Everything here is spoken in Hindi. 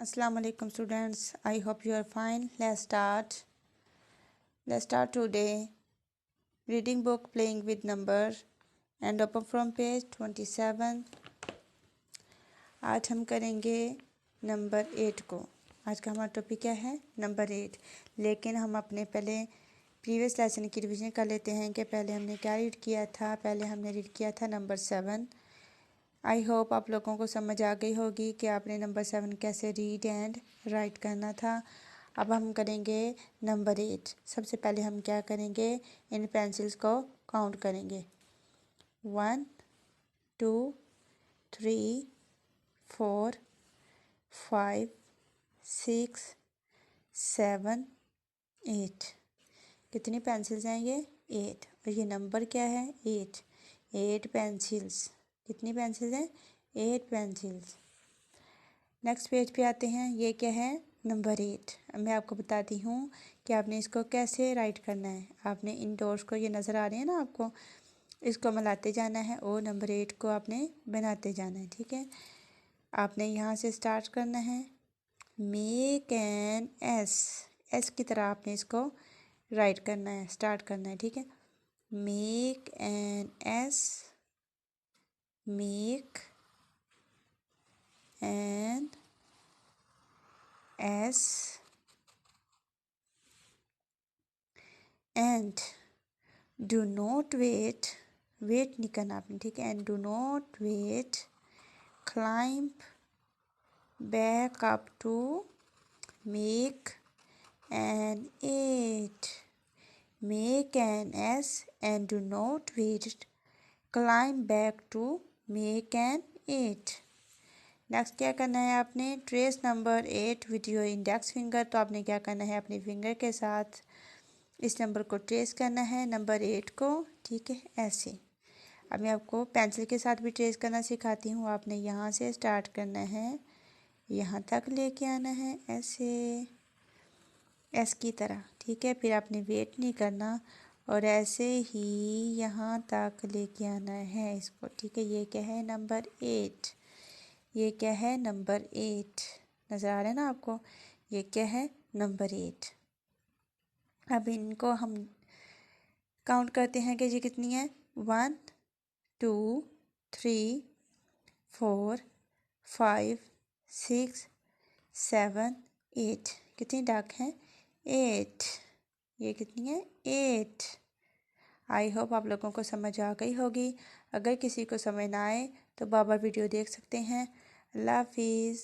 Assalamu alaikum students. I hope you are fine. Let's start. Let's start today. Reading book playing with numbers and open from page 27. आज हम करेंगे नंबर 8 को। आज का हमारा टॉपिक क्या है? नंबर 8। लेकिन हम अपने पहले प्रीवियस लेसन की रिवीजन कर लेते हैं कि पहले हमने क्या रीड किया था। पहले हमने रीड किया था नंबर 7। आई होप आप लोगों को समझ आ गई होगी कि आपने नंबर 7 कैसे रीड एंड राइट करना था। अब हम करेंगे नंबर 8। सबसे पहले हम क्या करेंगे, इन पेंसिल्स को काउंट करेंगे। 1 2 3 4 5 6 7 8। कितनी पेंसिल्स हैं ये? 8। और ये नंबर क्या है? 8 पेंसिल्स। कितनी पेंसिल्स हैं? 8 पेंसिल्स। नेक्स्ट पेज पे आते हैं। ये क्या है? नंबर 8। अब मैं आपको बताती हूँ कि आपने इसको कैसे राइट करना है। आपने इन डॉट्स को, ये नज़र आ रहे हैं ना आपको, इसको मिलाते जाना है और नंबर 8 को आपने बनाते जाना है। ठीक है, आपने यहाँ से स्टार्ट करना है। मेक एन एस की तरह आपने इसको राइट करना है, स्टार्ट करना है। ठीक है, make an S, make an S and do not wait नहीं करना आपने। ठीक है, and do not wait, climb back up to make an 8, make an S and do not wait, climb back to make an 8। Next क्या करना है आपने? Trace number 8 with your index finger. तो आपने क्या करना है, अपने फिंगर के साथ इस नंबर को ट्रेस करना है, नंबर 8 को। ठीक है, ऐसे। अब मैं आपको पेंसिल के साथ भी ट्रेस करना सिखाती हूँ। आपने यहाँ से स्टार्ट करना है, यहाँ तक लेके आना है, ऐसे एस की तरह। ठीक है, फिर आपने वेट नहीं करना और ऐसे ही यहाँ तक लेके आना है इसको। ठीक है, ये क्या है? नंबर 8। ये क्या है? नंबर 8। नज़र आ रहा है ना आपको? ये क्या है? नंबर 8। अब इनको हम काउंट करते हैं कि ये कितनी है। 1 2 3 4 5 6 7 8। कितनी डाक हैं? 8। ये कितनी है? 8। आई होप आप लोगों को समझ आ गई होगी। अगर किसी को समझ ना आए तो बाबा वीडियो देख सकते हैं। अल्लाह हाफिज़।